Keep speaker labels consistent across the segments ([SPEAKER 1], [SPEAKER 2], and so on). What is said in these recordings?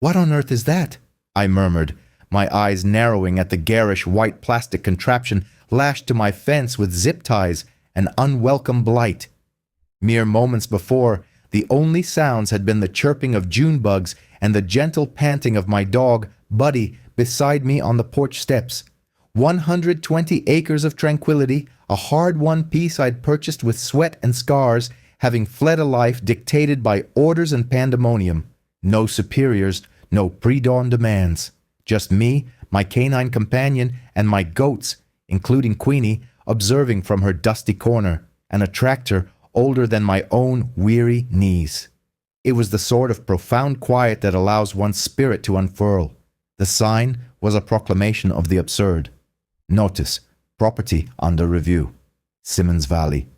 [SPEAKER 1] "What on earth is that?" I murmured, my eyes narrowing at the garish white plastic contraption lashed to my fence with zip ties, an unwelcome blight. Mere moments before, the only sounds had been the chirping of June bugs and the gentle panting of my dog, Buddy, beside me on the porch steps. 120 acres of tranquility, a hard-won peace I'd purchased with sweat and scars, having fled a life dictated by orders and pandemonium. No superiors, no pre-dawn demands. Just me, my canine companion, and my goats, including Queenie, observing from her dusty corner, an attractor older than my own weary knees. It was the sort of profound quiet that allows one's spirit to unfurl. The sign was a proclamation of the absurd. Notice, property under review. Simmons Valley.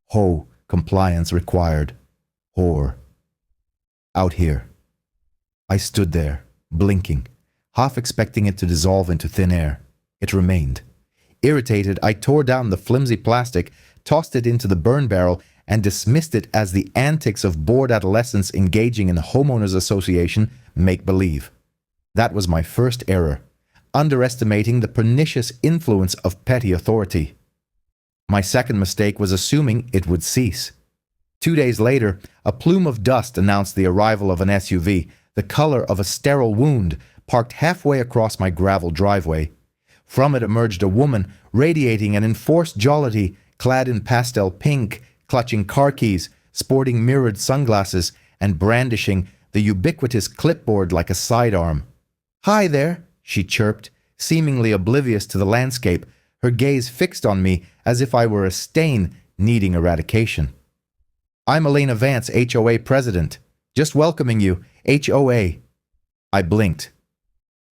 [SPEAKER 1] HO, compliance required. Whore. Out here. I stood there, blinking, half expecting it to dissolve into thin air. It remained. Irritated, I tore down the flimsy plastic, tossed it into the burn barrel, and dismissed it as the antics of bored adolescents engaging in homeowners association make-believe. That was my first error, underestimating the pernicious influence of petty authority. My second mistake was assuming it would cease. 2 days later, a plume of dust announced the arrival of an SUV, the color of a sterile wound, parked halfway across my gravel driveway. From it emerged a woman, radiating an enforced jollity, clad in pastel pink, clutching car keys, sporting mirrored sunglasses, and brandishing the ubiquitous clipboard like a sidearm. "Hi there," she chirped, seemingly oblivious to the landscape, her gaze fixed on me as if I were a stain needing eradication. "I'm Elena Vance, HOA president. Just welcoming you, HOA." I blinked.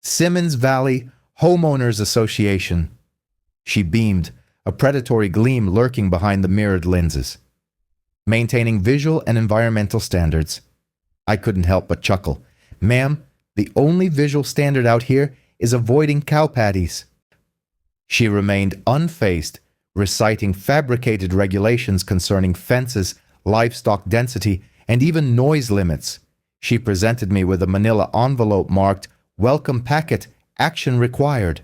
[SPEAKER 1] "Simmons Valley Homeowners Association." She beamed, a predatory gleam lurking behind the mirrored lenses. "Maintaining visual and environmental standards." I couldn't help but chuckle. "Ma'am, the only visual standard out here is avoiding cow patties." She remained unfazed, reciting fabricated regulations concerning fences, livestock density, and even noise limits. She presented me with a manila envelope marked, "Welcome packet, action required."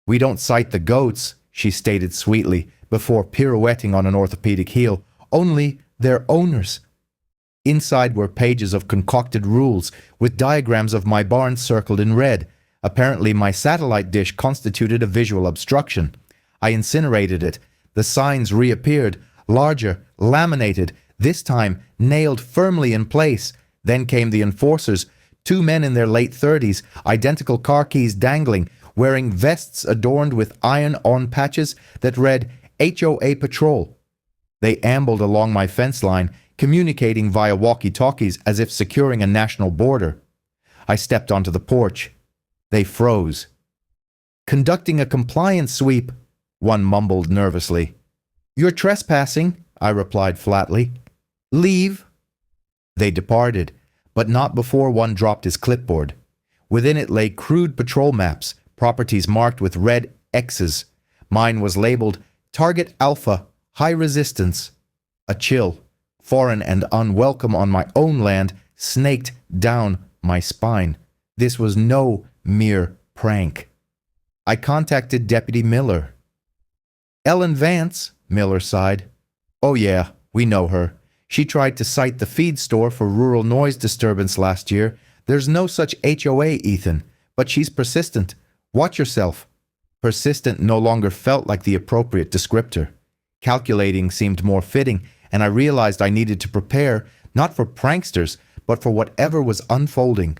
[SPEAKER 1] "We don't cite the goats," she stated sweetly, before pirouetting on an orthopedic heel, "only their owners." Inside were pages of concocted rules, with diagrams of my barn circled in red. Apparently my satellite dish constituted a visual obstruction. I incinerated it. The signs reappeared, larger, laminated, this time nailed firmly in place. Then came the enforcers, 2 men in their late 30s, identical car keys dangling, wearing vests adorned with iron-on patches that read HOA Patrol. They ambled along my fence line, communicating via walkie-talkies as if securing a national border. I stepped onto the porch. They froze. "Conducting a compliance sweep," one mumbled nervously. "You're trespassing," I replied flatly. "Leave." They departed, but not before one dropped his clipboard. Within it lay crude patrol maps, properties marked with red X's. Mine was labeled Target Alpha, High Resistance. A chill, foreign and unwelcome on my own land, snaked down my spine. This was no mere prank. I contacted Deputy Miller. "Ellen Vance," Miller sighed. "Oh yeah, we know her. She tried to cite the feed store for rural noise disturbance last year. There's no such HOA, Ethan, but she's persistent. Watch yourself." Persistent no longer felt like the appropriate descriptor. Calculating seemed more fitting, and I realized I needed to prepare, not for pranksters, but for whatever was unfolding.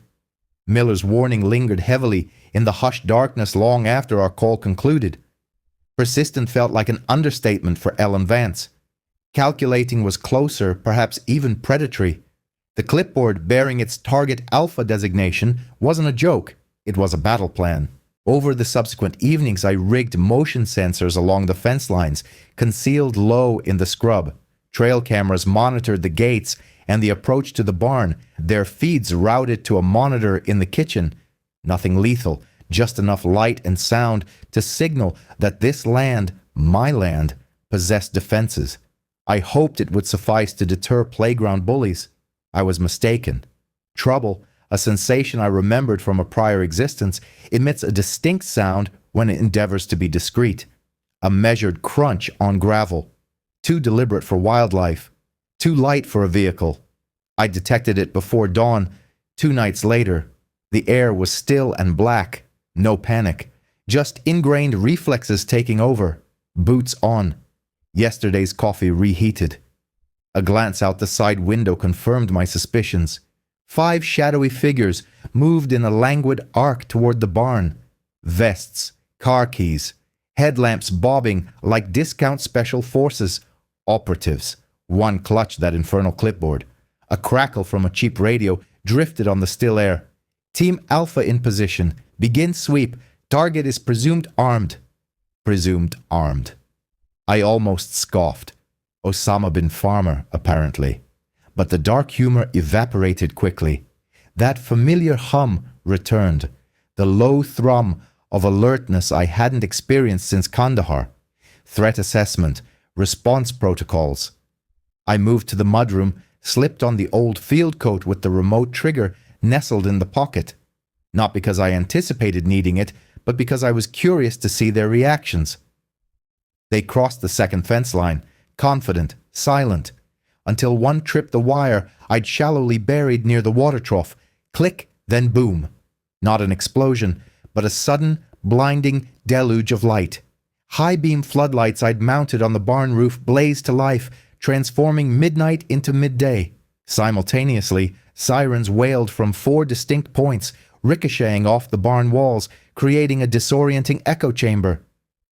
[SPEAKER 1] Miller's warning lingered heavily in the hushed darkness long after our call concluded. Persistent felt like an understatement for Ellen Vance. Calculating was closer, perhaps even predatory. The clipboard bearing its Target Alpha designation wasn't a joke, it was a battle plan. Over the subsequent evenings, I rigged motion sensors along the fence lines, concealed low in the scrub. Trail cameras monitored the gates and the approach to the barn, their feeds routed to a monitor in the kitchen. Nothing lethal, just enough light and sound to signal that this land, my land, possessed defenses. I hoped it would suffice to deter playground bullies. I was mistaken. Trouble, a sensation I remembered from a prior existence, emits a distinct sound when it endeavors to be discreet. A measured crunch on gravel. Too deliberate for wildlife. Too light for a vehicle. I detected it before dawn. 2 nights later, the air was still and black. No panic. Just ingrained reflexes taking over. Boots on. Yesterday's coffee reheated. A glance out the side window confirmed my suspicions. 5 shadowy figures moved in a languid arc toward the barn. Vests, car keys, headlamps bobbing like discount special forces. Operatives. One clutched that infernal clipboard. A crackle from a cheap radio drifted on the still air. Team Alpha in position. Begin sweep. Target is presumed armed. Presumed armed. I almost scoffed. Osama bin Farmer, apparently. But the dark humor evaporated quickly. That familiar hum returned. The low thrum of alertness I hadn't experienced since Kandahar. Threat assessment. Response protocols. I moved to the mudroom, slipped on the old field coat with the remote trigger nestled in the pocket. Not because I anticipated needing it, but because I was curious to see their reactions. They crossed the second fence line, confident, silent, until one tripped the wire I'd shallowly buried near the water trough. Click, then boom. Not an explosion, but a sudden, blinding deluge of light. High-beam floodlights I'd mounted on the barn roof blazed to life, transforming midnight into midday. Simultaneously, sirens wailed from 4 distinct points, ricocheting off the barn walls, creating a disorienting echo chamber.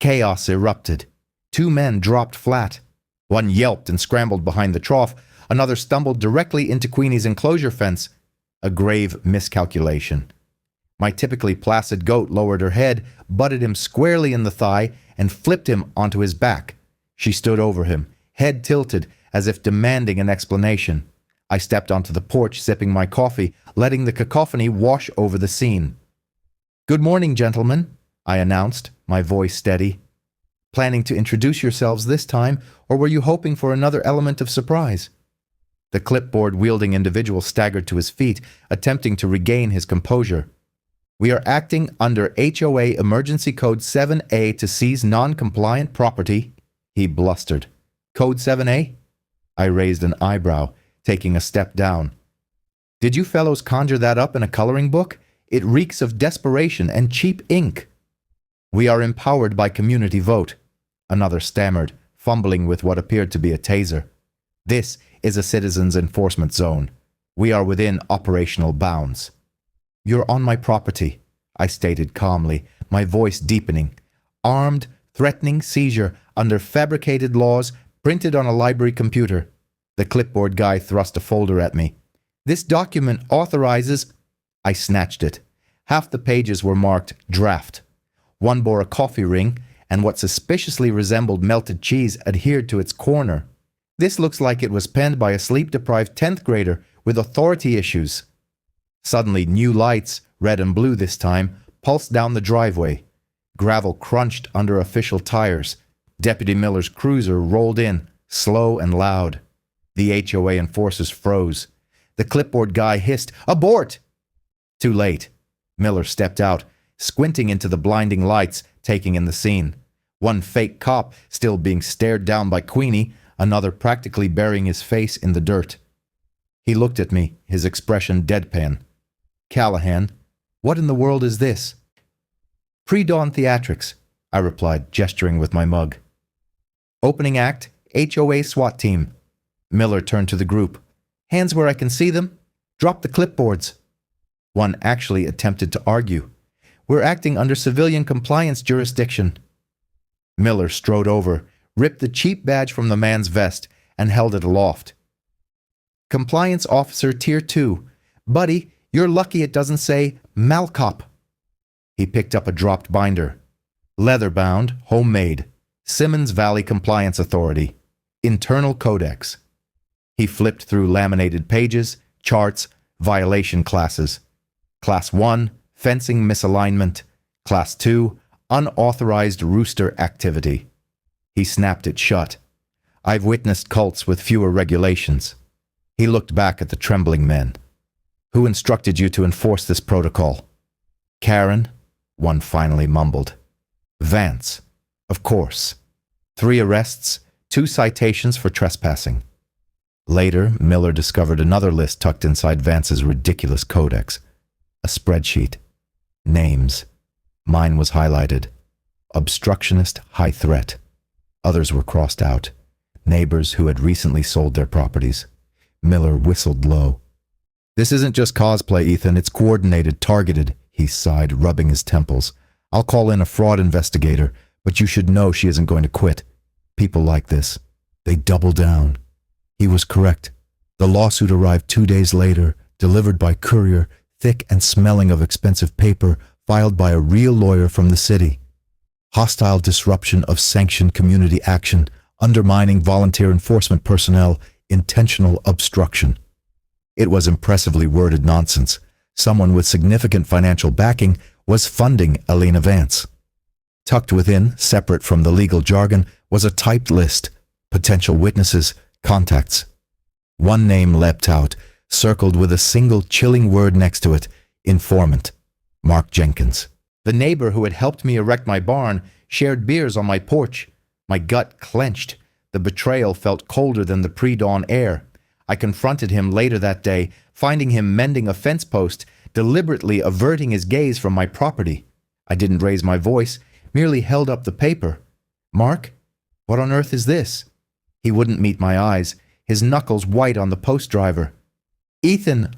[SPEAKER 1] Chaos erupted. 2 men dropped flat. One yelped and scrambled behind the trough. Another stumbled directly into Queenie's enclosure fence. A grave miscalculation. My typically placid goat lowered her head, butted him squarely in the thigh, and flipped him onto his back. She stood over him, head tilted, as if demanding an explanation. I stepped onto the porch, sipping my coffee, letting the cacophony wash over the scene. "Good morning, gentlemen," I announced, my voice steady. "Planning to introduce yourselves this time, or were you hoping for another element of surprise?" The clipboard-wielding individual staggered to his feet, attempting to regain his composure. "We are acting under HOA Emergency Code 7A to seize non-compliant property," he blustered. "Code 7A?" I raised an eyebrow, taking a step down. "Did you fellows conjure that up in a coloring book? It reeks of desperation and cheap ink." "We are empowered by community vote," another stammered, fumbling with what appeared to be a taser. "This is a citizens' enforcement zone. We are within operational bounds." "You're on my property," I stated calmly, my voice deepening. "Armed, threatening seizure under fabricated laws printed on a library computer." The clipboard guy thrust a folder at me. "This document authorizes—" I snatched it. Half the pages were marked draft. One bore a coffee ring, and what suspiciously resembled melted cheese adhered to its corner. "This looks like it was penned by a sleep-deprived 10th grader with authority issues." Suddenly, new lights, red and blue this time, pulsed down the driveway. Gravel crunched under official tires. Deputy Miller's cruiser rolled in, slow and loud. The HOA enforcers froze. The clipboard guy hissed, "Abort!" Too late. Miller stepped out, squinting into the blinding lights, taking in the scene. One fake cop still being stared down by Queenie, another practically burying his face in the dirt. He looked at me, his expression deadpan. "Callahan, what in the world is this?" "Pre-dawn theatrics," I replied, gesturing with my mug. "Opening act, HOA SWAT team." Miller turned to the group. "Hands where I can see them. Drop the clipboards." One actually attempted to argue. "We're acting under civilian compliance jurisdiction." Miller strode over, ripped the cheap badge from the man's vest, and held it aloft. "Compliance Officer Tier 2. Buddy, you're lucky it doesn't say Malcop." He picked up a dropped binder. "Leather-bound, homemade. Simmons Valley Compliance Authority. Internal Codex." He flipped through laminated pages, charts, violation classes. Class 1, fencing misalignment. Class 2, unauthorized rooster activity. He snapped it shut. "I've witnessed cults with fewer regulations." He looked back at the trembling men. Who instructed you to enforce this protocol? Karen, one finally mumbled. Vance, of course. 3 arrests, 2 citations for trespassing. Later, Miller discovered another list tucked inside Vance's ridiculous codex. A spreadsheet. Names. Mine was highlighted. Obstructionist, high threat. Others were crossed out. Neighbors who had recently sold their properties. Miller whistled low. This isn't just cosplay, Ethan. It's coordinated, targeted, he sighed, rubbing his temples. I'll call in a fraud investigator, but you should know she isn't going to quit. People like this, they double down. He was correct. The lawsuit arrived 2 days later, delivered by courier, thick and smelling of expensive paper, filed by a real lawyer from the city. Hostile disruption of sanctioned community action, undermining volunteer enforcement personnel, intentional obstruction. It was impressively worded nonsense. Someone with significant financial backing was funding Elena Vance. Tucked within, separate from the legal jargon, was a typed list, potential witnesses, contacts. One name leapt out, circled with a single chilling word next to it, informant, Mark Jenkins. The neighbor who had helped me erect my barn shared beers on my porch. My gut clenched. The betrayal felt colder than the pre-dawn air. I confronted him later that day, finding him mending a fence post, deliberately averting his gaze from my property. I didn't raise my voice, merely held up the paper. Mark, what on earth is this? He wouldn't meet my eyes, his knuckles white on the post driver. Ethan,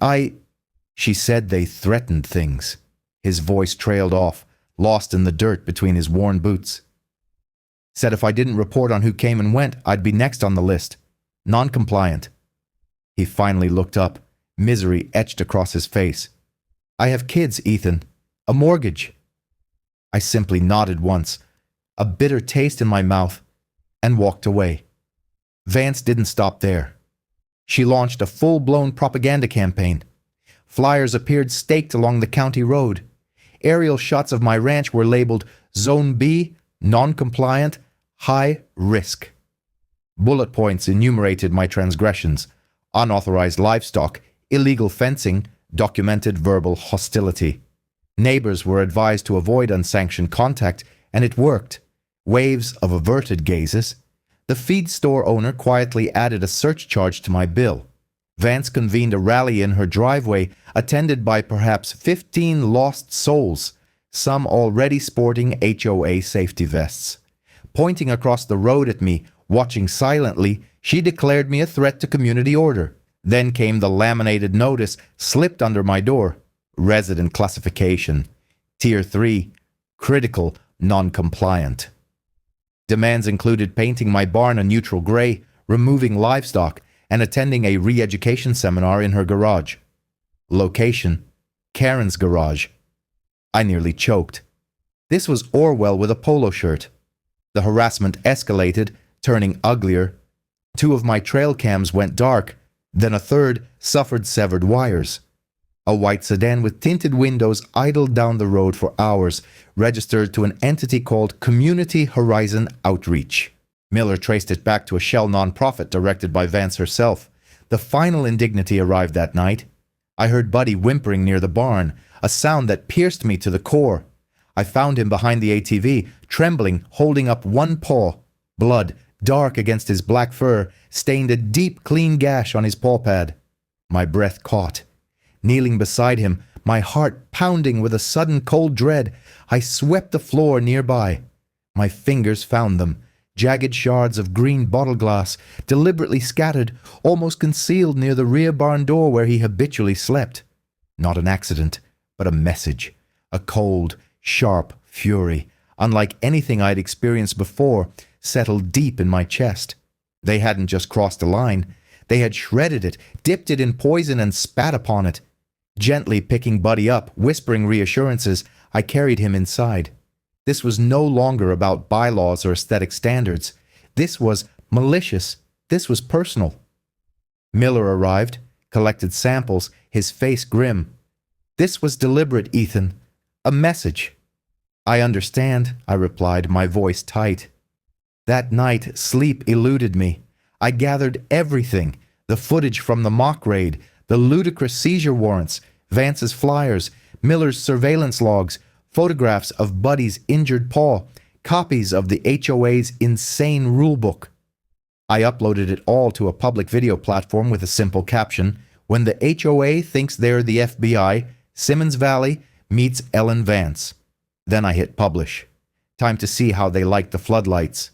[SPEAKER 1] She said they threatened things. His voice trailed off, lost in the dirt between his worn boots. Said if I didn't report on who came and went, I'd be next on the list. Non-compliant. He finally looked up, misery etched across his face. I have kids, Ethan. A mortgage. I simply nodded once, a bitter taste in my mouth, and walked away. Vance didn't stop there. She launched a full-blown propaganda campaign. Flyers appeared staked along the county road. Aerial shots of my ranch were labeled Zone B, non-compliant, high risk. Bullet points enumerated my transgressions: unauthorized livestock, illegal fencing, documented verbal hostility. Neighbors were advised to avoid unsanctioned contact, and it worked. Waves of averted gazes. The feed store owner quietly added a search charge to my bill. Vance convened a rally in her driveway, attended by perhaps 15 lost souls, some already sporting HOA safety vests. Pointing across the road at me, watching silently, she declared me a threat to community order. Then came the laminated notice slipped under my door. Resident classification. Tier 3. Critical, non-compliant. Demands included painting my barn a neutral gray, removing livestock, and attending a re-education seminar in her garage. Location: Karen's garage. I nearly choked. This was Orwell with a polo shirt. The harassment escalated, turning uglier. 2 of my trail cams went dark, then a third suffered severed wires. A white sedan with tinted windows idled down the road for hours, registered to an entity called Community Horizon Outreach. Miller traced it back to a shell nonprofit directed by Vance herself. The final indignity arrived that night. I heard Buddy whimpering near the barn, a sound that pierced me to the core. I found him behind the ATV, trembling, holding up one paw. Blood, dark against his black fur, stained a deep, clean gash on his paw pad. My breath caught. Kneeling beside him, my heart pounding with a sudden cold dread, I swept the floor nearby. My fingers found them. Jagged shards of green bottle glass, deliberately scattered, almost concealed near the rear barn door where he habitually slept. Not an accident, but a message. A cold, sharp fury, unlike anything I'd experienced before, settled deep in my chest. They hadn't just crossed a line. They had shredded it, dipped it in poison, and spat upon it. Gently picking Buddy up, whispering reassurances, I carried him inside. This was no longer about bylaws or aesthetic standards. This was malicious. This was personal. Miller arrived, collected samples, his face grim. This was deliberate, Ethan. A message. I understand, I replied, my voice tight. That night, sleep eluded me. I gathered everything: the footage from the mock raid, The ludicrous seizure warrants, Vance's flyers, Miller's surveillance logs, photographs of Buddy's injured paw, copies of the HOA's insane rulebook. I uploaded it all to a public video platform with a simple caption, "When the HOA thinks they're the FBI, Simmons Valley meets Ellen Vance." Then I hit publish. Time to see how they liked the floodlights.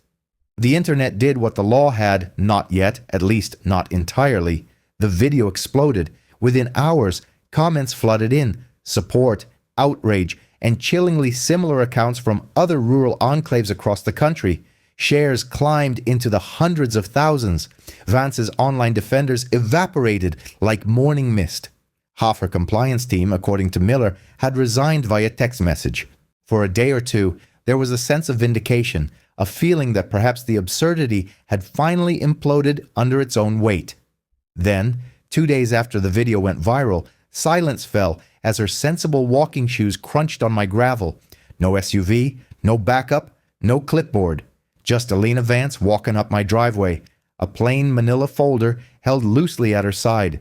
[SPEAKER 1] The internet did what the law had not yet, at least not entirely. The video exploded. Within hours, comments flooded in, support, outrage, and chillingly similar accounts from other rural enclaves across the country. Shares climbed into the hundreds of thousands. Vance's online defenders evaporated like morning mist. Half her compliance team, according to Miller, had resigned via text message. For a day or two, there was a sense of vindication, a feeling that perhaps the absurdity had finally imploded under its own weight. Then, 2 days after the video went viral, silence fell as her sensible walking shoes crunched on my gravel. No SUV, no backup, no clipboard. Just Alina Vance walking up my driveway, a plain manila folder held loosely at her side.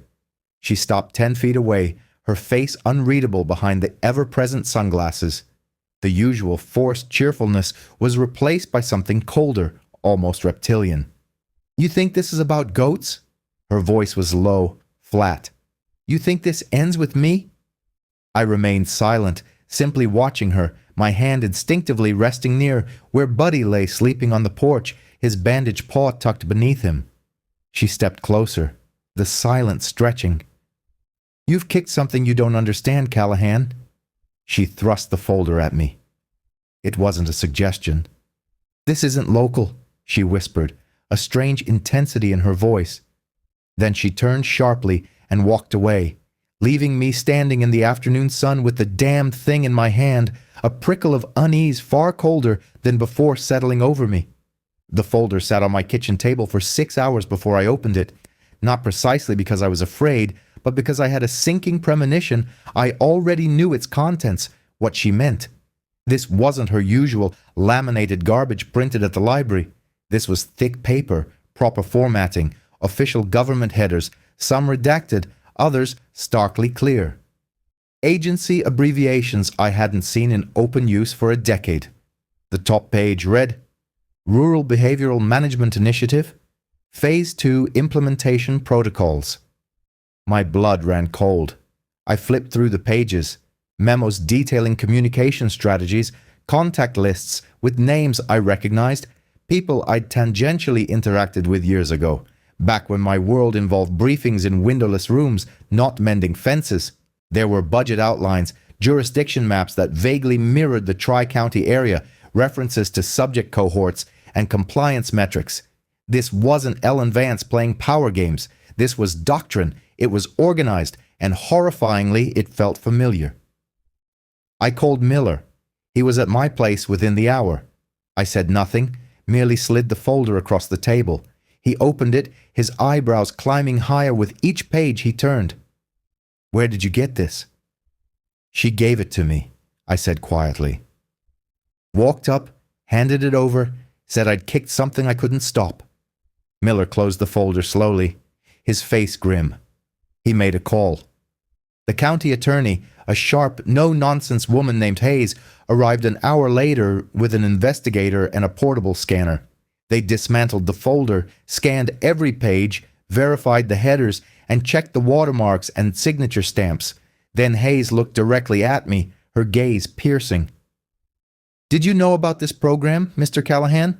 [SPEAKER 1] She stopped 10 feet away, her face unreadable behind the ever-present sunglasses. The usual forced cheerfulness was replaced by something colder, almost reptilian. "You think this is about goats?" Her voice was low, flat. "You think this ends with me?" I remained silent, simply watching her, my hand instinctively resting near where Buddy lay sleeping on the porch, his bandaged paw tucked beneath him. She stepped closer, the silence stretching. "You've kicked something you don't understand, Callahan." She thrust the folder at me. It wasn't a suggestion. "This isn't local," she whispered, a strange intensity in her voice. Then she turned sharply and walked away, leaving me standing in the afternoon sun with the damned thing in my hand, a prickle of unease far colder than before settling over me. The folder sat on my kitchen table for 6 hours before I opened it, not precisely because I was afraid, but because I had a sinking premonition I already knew its contents, what she meant. This wasn't her usual laminated garbage printed at the library. This was thick paper, proper formatting, official government headers, some redacted, others starkly clear. Agency abbreviations I hadn't seen in open use for a decade. The top page read, Rural Behavioral Management Initiative, Phase 2 Implementation Protocols. My blood ran cold. I flipped through the pages, memos detailing communication strategies, contact lists with names I recognized, people I'd tangentially interacted with years ago, back when my world involved briefings in windowless rooms, not mending fences. There were budget outlines, jurisdiction maps that vaguely mirrored the Tri-County area, references to subject cohorts, and compliance metrics. This wasn't Ellen Vance playing power games. This was doctrine. It was organized, and horrifyingly, it felt familiar. I called Miller. He was at my place within the hour. I said nothing, merely slid the folder across the table. He opened it, his eyebrows climbing higher with each page he turned. "Where did you get this?" "She gave it to me," I said quietly. Walked up, handed it over, said I'd kicked something I couldn't stop. Miller closed the folder slowly, his face grim. He made a call. The county attorney, a sharp, no-nonsense woman named Hayes, arrived an hour later with an investigator and a portable scanner. They dismantled the folder, scanned every page, verified the headers, and checked the watermarks and signature stamps. Then Hayes looked directly at me, her gaze piercing. "Did you know about this program, Mr. Callahan?"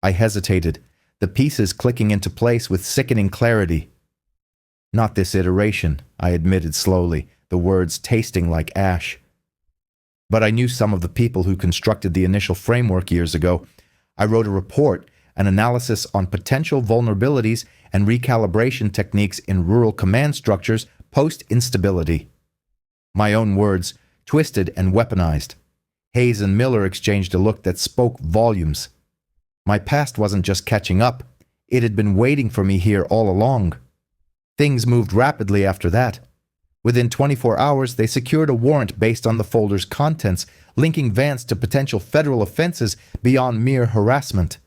[SPEAKER 1] I hesitated, the pieces clicking into place with sickening clarity. "Not this iteration," I admitted slowly, the words tasting like ash. "But I knew some of the people who constructed the initial framework years ago. I wrote a report, an analysis on potential vulnerabilities and recalibration techniques in rural command structures post-instability." My own words, twisted and weaponized. Hayes and Miller exchanged a look that spoke volumes. My past wasn't just catching up. It had been waiting for me here all along. Things moved rapidly after that. Within 24 hours, they secured a warrant based on the folder's contents, linking Vance to potential federal offenses beyond mere harassment.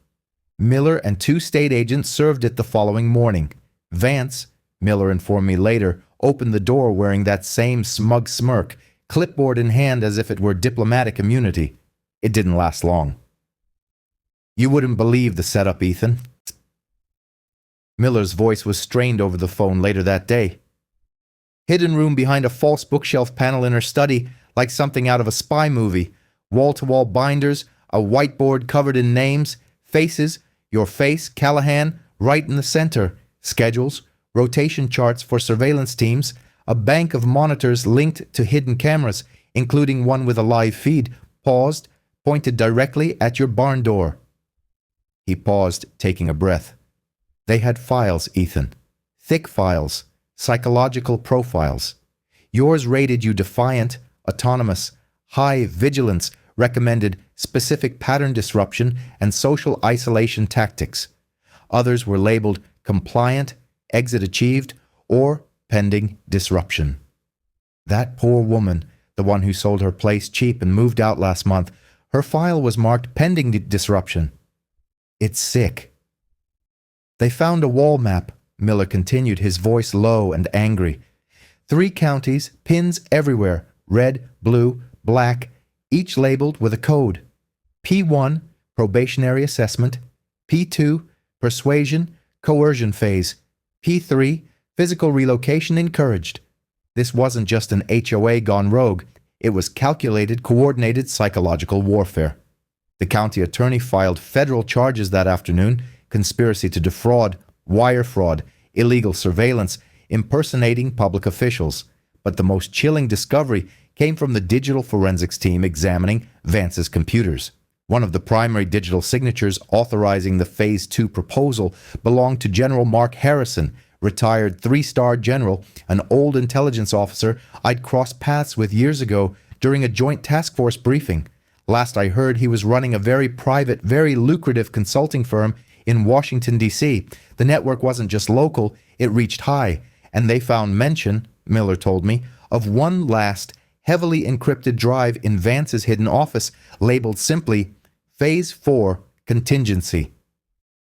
[SPEAKER 1] Miller and 2 state agents served it the following morning. Vance, Miller informed me later, opened the door wearing that same smug smirk, clipboard in hand as if it were diplomatic immunity. It didn't last long. "You wouldn't believe the setup, Ethan." Miller's voice was strained over the phone later that day. "Hidden room behind a false bookshelf panel in her study, like something out of a spy movie. Wall-to-wall binders, a whiteboard covered in names, faces, your face, Callahan, right in the center, schedules, rotation charts for surveillance teams, a bank of monitors linked to hidden cameras, including one with a live feed, paused, pointed directly at your barn door." He paused, taking a breath. "They had files, Ethan. Thick files. Psychological profiles. Yours rated you defiant, autonomous, high vigilance, recommended specific pattern disruption and social isolation tactics. Others were labeled compliant, exit achieved, or pending disruption. That poor woman, the one who sold her place cheap and moved out last month, her file was marked pending disruption. It's sick." "They found a wall map," Miller continued, his voice low and angry. "3 counties, pins everywhere, red, blue, black, each labeled with a code. P1, probationary assessment. P2, persuasion, coercion phase. P3, physical relocation encouraged. This wasn't just an HOA gone rogue. It was calculated, coordinated psychological warfare. The county attorney filed federal charges that afternoon: conspiracy to defraud, wire fraud, illegal surveillance, impersonating public officials. But the most chilling discovery came from the digital forensics team examining Vance's computers. One of the primary digital signatures authorizing the Phase 2 proposal belonged to General Mark Harrison, retired 3-star general, an old intelligence officer I'd crossed paths with years ago during a joint task force briefing. Last I heard, he was running a very private, very lucrative consulting firm in Washington, D.C. The network wasn't just local, it reached high, and they found mention, Miller told me, of one last, heavily encrypted drive in Vance's hidden office, labeled simply Phase 4 Contingency.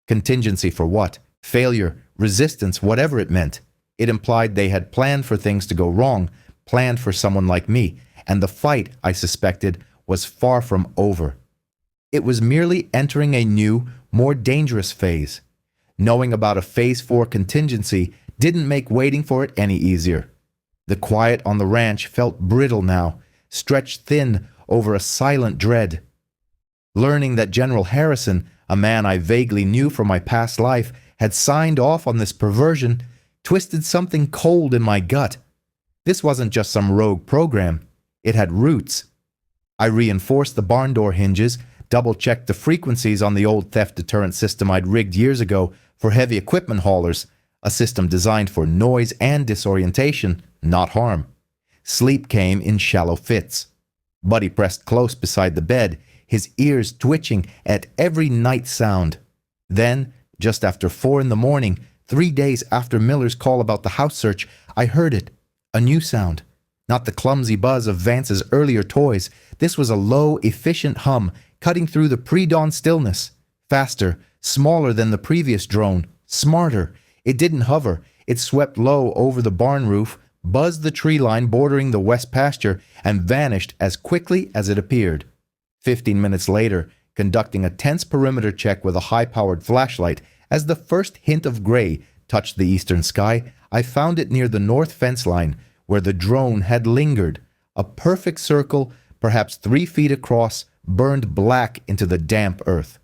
[SPEAKER 1] Contingency for what? Failure, resistance, whatever it meant. It implied they had planned for things to go wrong, planned for someone like me, and the fight, I suspected, was far from over. It was merely entering a new, more dangerous phase. Knowing about a Phase 4 contingency didn't make waiting for it any easier. The quiet on the ranch felt brittle now, stretched thin over a silent dread. Learning that General Harrison, a man I vaguely knew from my past life, had signed off on this perversion, twisted something cold in my gut. This wasn't just some rogue program. It had roots. I reinforced the barn door hinges, double-checked the frequencies on the old theft deterrent system I'd rigged years ago for heavy equipment haulers, a system designed for noise and disorientation, not harm. Sleep came in shallow fits. Buddy pressed close beside the bed, his ears twitching at every night sound. Then, just after 4 in the morning, 3 days after Miller's call about the house search, I heard it. A new sound. Not the clumsy buzz of Vance's earlier toys. This was a low, efficient hum, cutting through the pre-dawn stillness. Faster, smaller than the previous drone. Smarter. It didn't hover. It swept low over the barn roof, buzzed the tree line bordering the west pasture, and vanished as quickly as it appeared. 15 minutes later, conducting a tense perimeter check with a high-powered flashlight, as the first hint of gray touched the eastern sky, I found it near the north fence line, where the drone had lingered. A perfect circle, perhaps 3 feet across, burned black into the damp earth.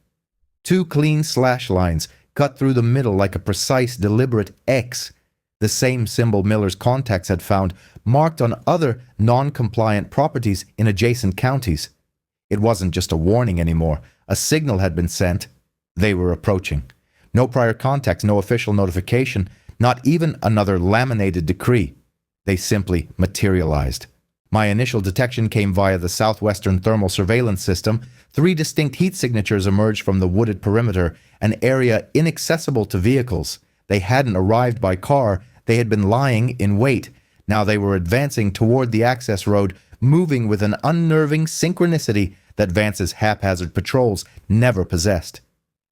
[SPEAKER 1] 2 clean slash lines cut through the middle like a precise, deliberate X, the same symbol Miller's contacts had found, marked on other non-compliant properties in adjacent counties. It wasn't just a warning anymore. A signal had been sent. They were approaching. No prior contact, no official notification, not even another laminated decree. They simply materialized. My initial detection came via the southwestern thermal surveillance system. 3 distinct heat signatures emerged from the wooded perimeter, an area inaccessible to vehicles. They hadn't arrived by car. They had been lying in wait. Now they were advancing toward the access road, moving with an unnerving synchronicity that Vance's haphazard patrols never possessed.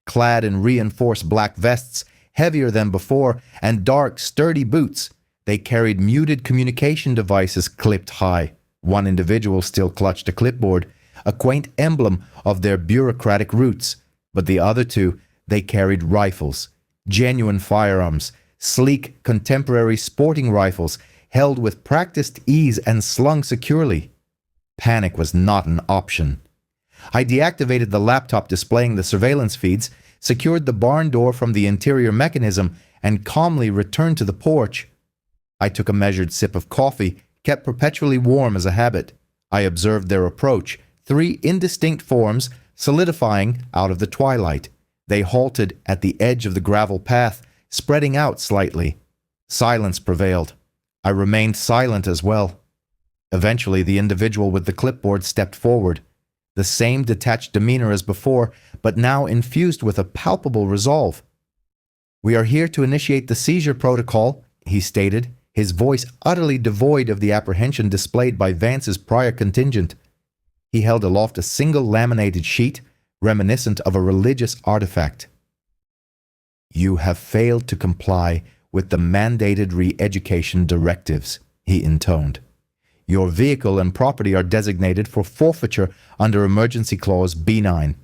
[SPEAKER 1] Clad in reinforced black vests, heavier than before, and dark, sturdy boots, They carried muted communication devices clipped high. One individual still clutched a clipboard, a quaint emblem of their bureaucratic roots, but the other two, they carried rifles, genuine firearms, sleek, contemporary sporting rifles, held with practiced ease and slung securely. Panic was not an option. I deactivated the laptop displaying the surveillance feeds, secured the barn door from the interior mechanism, and calmly returned to the porch. I took a measured sip of coffee, kept perpetually warm as a habit. I observed their approach, three indistinct forms solidifying out of the twilight. They halted at the edge of the gravel path, spreading out slightly. Silence prevailed. I remained silent as well. Eventually, the individual with the clipboard stepped forward. The same detached demeanor as before, but now infused with a palpable resolve. "We are here to initiate the seizure protocol," he stated, his voice utterly devoid of the apprehension displayed by Vance's prior contingent. He held aloft a single laminated sheet, reminiscent of a religious artifact. "You have failed to comply with the mandated re-education directives," he intoned. "Your vehicle and property are designated for forfeiture under Emergency Clause B9.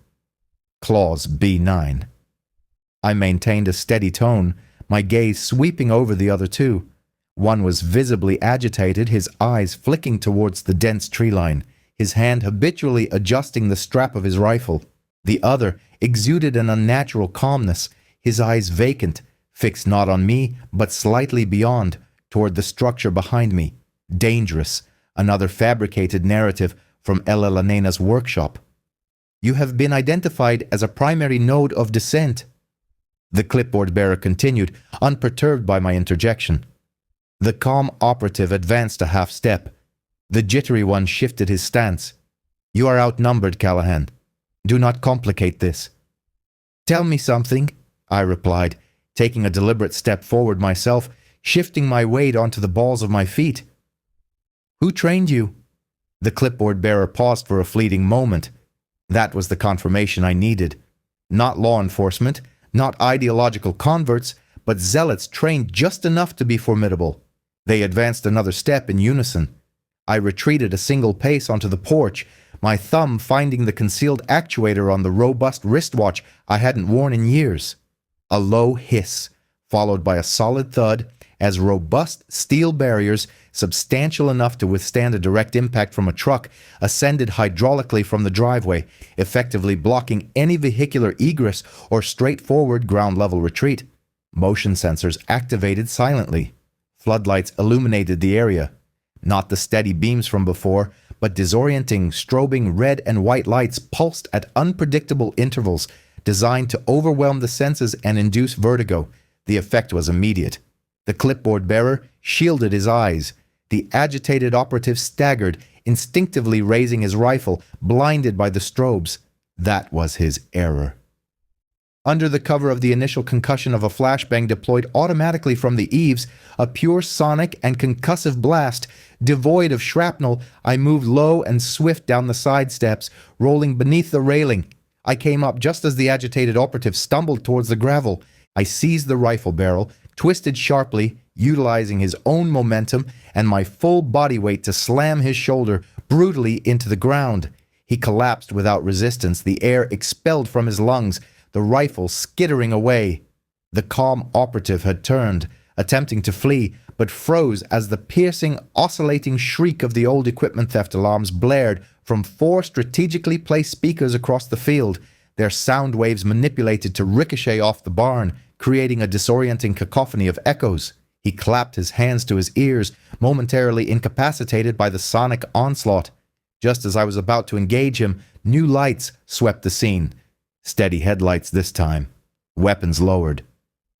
[SPEAKER 1] Clause B9. I maintained a steady tone, my gaze sweeping over the other two. One was visibly agitated, his eyes flicking towards the dense tree line, his hand habitually adjusting the strap of his rifle. The other exuded an unnatural calmness, his eyes vacant, fixed not on me, but slightly beyond, toward the structure behind me. Dangerous, another fabricated narrative from Ella Lanena's workshop. "You have been identified as a primary node of descent," the clipboard bearer continued, unperturbed by my interjection. The calm operative advanced a half step. The jittery one shifted his stance. "You are outnumbered, Callahan. Do not complicate this." "Tell me something," I replied, taking a deliberate step forward myself, shifting my weight onto the balls of my feet. "Who trained you?" The clipboard bearer paused for a fleeting moment. That was the confirmation I needed. Not law enforcement, not ideological converts, but zealots trained just enough to be formidable. They advanced another step in unison. I retreated a single pace onto the porch, my thumb finding the concealed actuator on the robust wristwatch I hadn't worn in years. A low hiss, followed by a solid thud, as robust steel barriers, substantial enough to withstand a direct impact from a truck, ascended hydraulically from the driveway, effectively blocking any vehicular egress or straightforward ground-level retreat. Motion sensors activated silently. Floodlights illuminated the area. Not the steady beams from before, but disorienting, strobing red and white lights pulsed at unpredictable intervals, designed to overwhelm the senses and induce vertigo. The effect was immediate. The clipboard bearer shielded his eyes. The agitated operative staggered, instinctively raising his rifle, blinded by the strobes. That was his error. Under the cover of the initial concussion of a flashbang deployed automatically from the eaves, a pure sonic and concussive blast, devoid of shrapnel, I moved low and swift down the side steps, rolling beneath the railing. I came up just as the agitated operative stumbled towards the gravel. I seized the rifle barrel, twisted sharply, utilizing his own momentum and my full body weight to slam his shoulder brutally into the ground. He collapsed without resistance, the air expelled from his lungs, the rifle skittering away. The calm operative had turned, attempting to flee, but froze as the piercing, oscillating shriek of the old equipment theft alarms blared from 4 strategically placed speakers across the field, their sound waves manipulated to ricochet off the barn, creating a disorienting cacophony of echoes. He clapped his hands to his ears, momentarily incapacitated by the sonic onslaught. Just as I was about to engage him, new lights swept the scene. Steady headlights this time. Weapons lowered.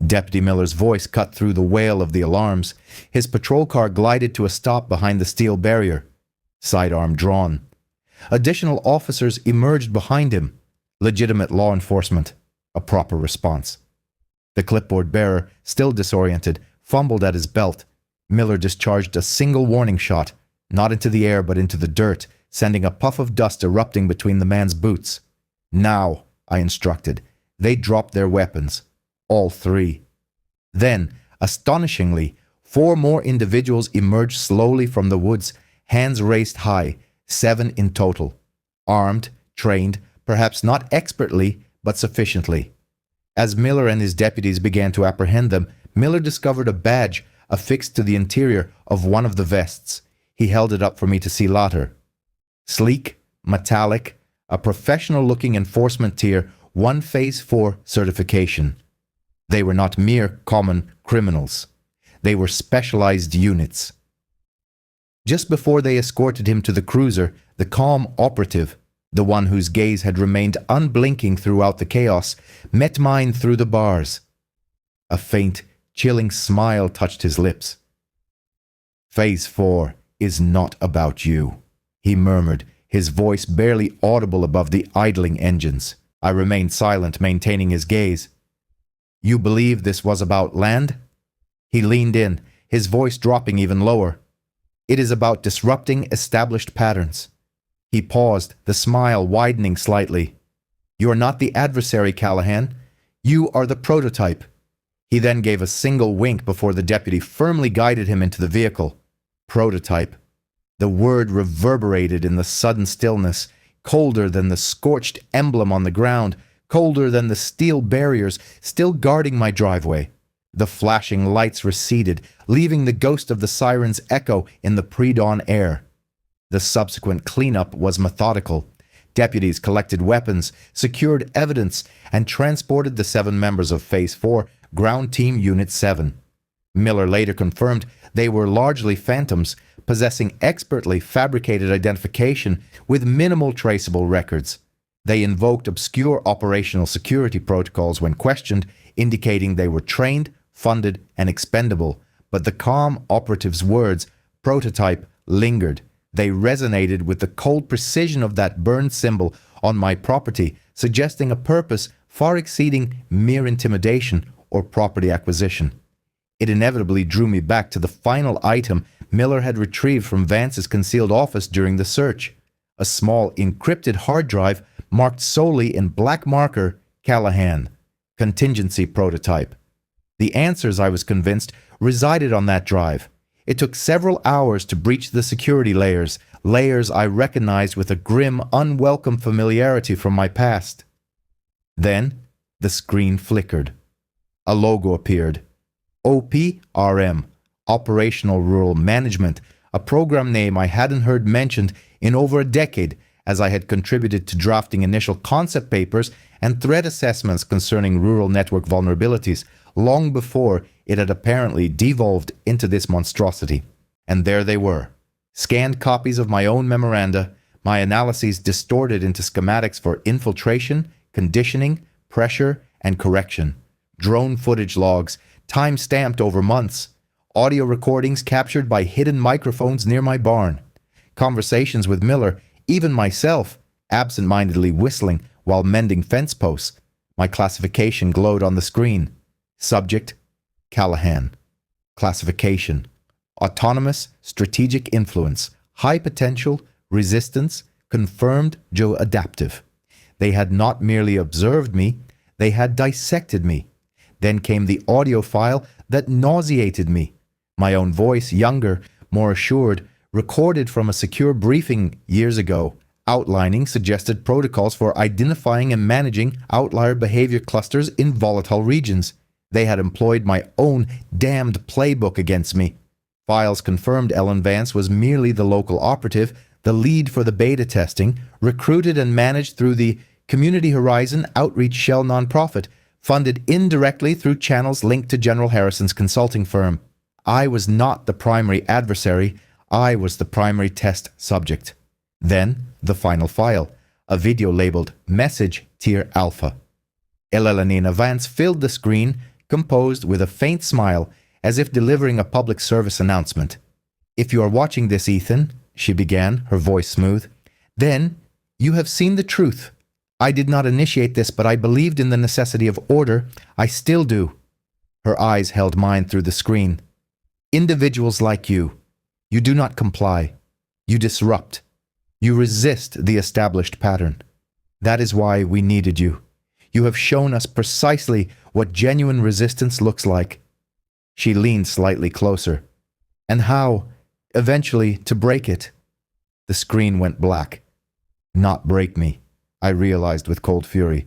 [SPEAKER 1] Deputy Miller's voice cut through the wail of the alarms. His patrol car glided to a stop behind the steel barrier. Sidearm drawn. Additional officers emerged behind him. Legitimate law enforcement. A proper response. The clipboard bearer, still disoriented, fumbled at his belt. Miller discharged a single warning shot, not into the air but into the dirt, sending a puff of dust erupting between the man's boots. "Now," I instructed. They dropped their weapons. All 3. Then, astonishingly, 4 more individuals emerged slowly from the woods, hands raised high, 7 in total. Armed, trained, perhaps not expertly, but sufficiently. As Miller and his deputies began to apprehend them, Miller discovered a badge affixed to the interior of one of the vests. He held it up for me to see later. Sleek, metallic, a professional-looking enforcement tier 1 Phase 4 certification. They were not mere common criminals. They were specialized units. Just before they escorted him to the cruiser, the calm operative, the one whose gaze had remained unblinking throughout the chaos, met mine through the bars. A faint, chilling smile touched his lips. "Phase 4 is not about you," he murmured, his voice barely audible above the idling engines. I remained silent, maintaining his gaze. "You believe this was about land?" He leaned in, his voice dropping even lower. "It is about disrupting established patterns." He paused, the smile widening slightly. "You are not the adversary, Callahan. You are the prototype." He then gave a single wink before the deputy firmly guided him into the vehicle. Prototype. The word reverberated in the sudden stillness, colder than the scorched emblem on the ground, colder than the steel barriers still guarding my driveway. The flashing lights receded, leaving the ghost of the sirens echo in the pre-dawn air. The subsequent cleanup was methodical. Deputies collected weapons, secured evidence, and transported the 7 members of Phase 4, Ground Team Unit 7. Miller later confirmed they were largely phantoms, possessing expertly fabricated identification with minimal traceable records. They invoked obscure operational security protocols when questioned, indicating they were trained, funded, and expendable. But the calm operative's words, prototype, lingered. They resonated with the cold precision of that burned symbol on my property, suggesting a purpose far exceeding mere intimidation or property acquisition. It inevitably drew me back to the final item Miller had retrieved from Vance's concealed office during the search. A small encrypted hard drive marked solely in black marker, Callahan, contingency prototype. The answers, I was convinced, resided on that drive. It took several hours to breach the security layers, layers I recognized with a grim, unwelcome familiarity from my past. Then, the screen flickered. A logo appeared. OPRM, Operational Rural Management, a program name I hadn't heard mentioned in over a decade, as I had contributed to drafting initial concept papers and threat assessments concerning rural network vulnerabilities long before it had apparently devolved into this monstrosity. And there they were, scanned copies of my own memoranda, my analyses distorted into schematics for infiltration, conditioning, pressure, and correction, drone footage logs, time-stamped over months, audio recordings captured by hidden microphones near my barn, conversations with Miller, even myself, absent-mindedly whistling while mending fence posts. My classification glowed on the screen. Subject, Callahan. Classification, autonomous, strategic influence, high potential, resistance, confirmed geo-adaptive. They had not merely observed me, they had dissected me. Then came the audio file that nauseated me. My own voice, younger, more assured, recorded from a secure briefing years ago, outlining suggested protocols for identifying and managing outlier behavior clusters in volatile regions. They had employed my own damned playbook against me. Files confirmed Ellen Vance was merely the local operative, the lead for the beta testing, recruited and managed through the Community Horizon Outreach Shell nonprofit, funded indirectly through channels linked to General Harrison's consulting firm. I was not the primary adversary, I was the primary test subject. Then, the final file, a video labeled Message Tier Alpha. Elena Vance filled the screen, composed with a faint smile, as if delivering a public service announcement. "If you are watching this, Ethan," she began, her voice smooth, "then you have seen the truth. I did not initiate this, but I believed in the necessity of order. I still do." Her eyes held mine through the screen. "Individuals like you do not comply. You disrupt. You resist the established pattern. That is why we needed you. You have shown us precisely what genuine resistance looks like. She leaned slightly closer. And how, eventually, to break it? The screen went black. Not break me, I realized with cold fury.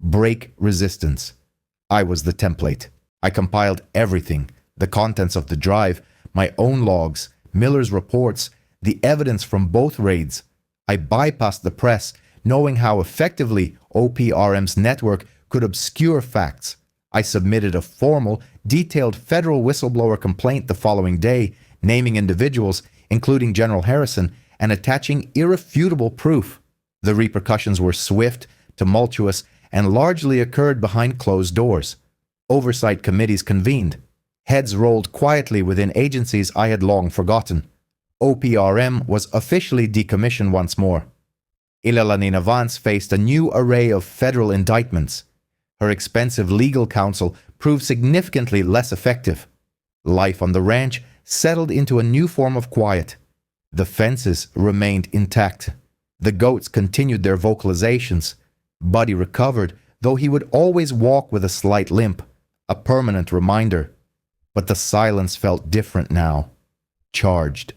[SPEAKER 1] Break resistance. I was the template. I compiled everything, the contents of the drive, my own logs, Miller's reports, the evidence from both raids. I bypassed the press, knowing how effectively OPRM's network could obscure facts. I submitted a formal, detailed federal whistleblower complaint the following day, naming individuals, including General Harrison, and attaching irrefutable proof. The repercussions were swift, tumultuous, and largely occurred behind closed doors. Oversight committees convened. Heads rolled quietly within agencies I had long forgotten. OPRM was officially decommissioned once more. Ilalanina Vance faced a new array of federal indictments. Her expensive legal counsel proved significantly less effective. Life on the ranch settled into a new form of quiet. The fences remained intact. The goats continued their vocalizations. Buddy recovered, though he would always walk with a slight limp, a permanent reminder. But the silence felt different now. Charged.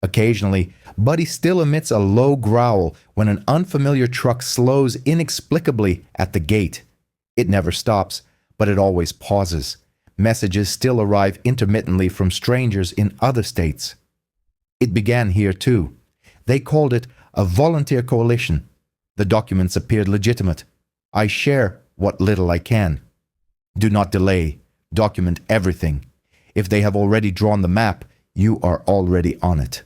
[SPEAKER 1] Occasionally, Buddy still emits a low growl when an unfamiliar truck slows inexplicably at the gate. It never stops, but it always pauses. Messages still arrive intermittently from strangers in other states. It began here too. They called it a volunteer coalition. The documents appeared legitimate. I share what little I can. Do not delay. Document everything. If they have already drawn the map, you are already on it.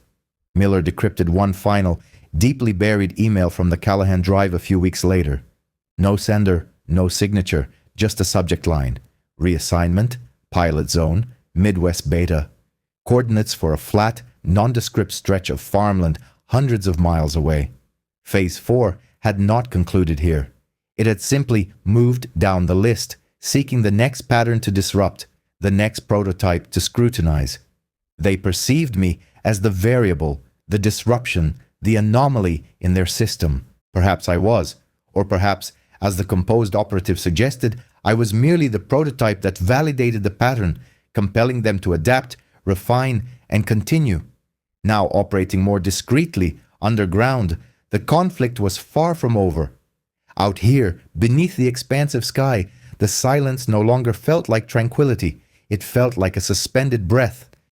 [SPEAKER 1] Miller decrypted one final, deeply buried email from the Callahan Drive a few weeks later. No sender, no signature, just a subject line. Reassignment, pilot zone, Midwest Beta. Coordinates for a flat, nondescript stretch of farmland hundreds of miles away. Phase 4 had not concluded here. It had simply moved down the list, seeking the next pattern to disrupt, the next prototype to scrutinize. They perceived me as the variable, the disruption, the anomaly in their system. Perhaps I was, or perhaps, as the composed operative suggested, I was merely the prototype that validated the pattern, compelling them to adapt, refine, and continue. Now operating more discreetly, underground, the conflict was far from over. Out here, beneath the expansive sky, the silence no longer felt like tranquility. It felt like a suspended breath.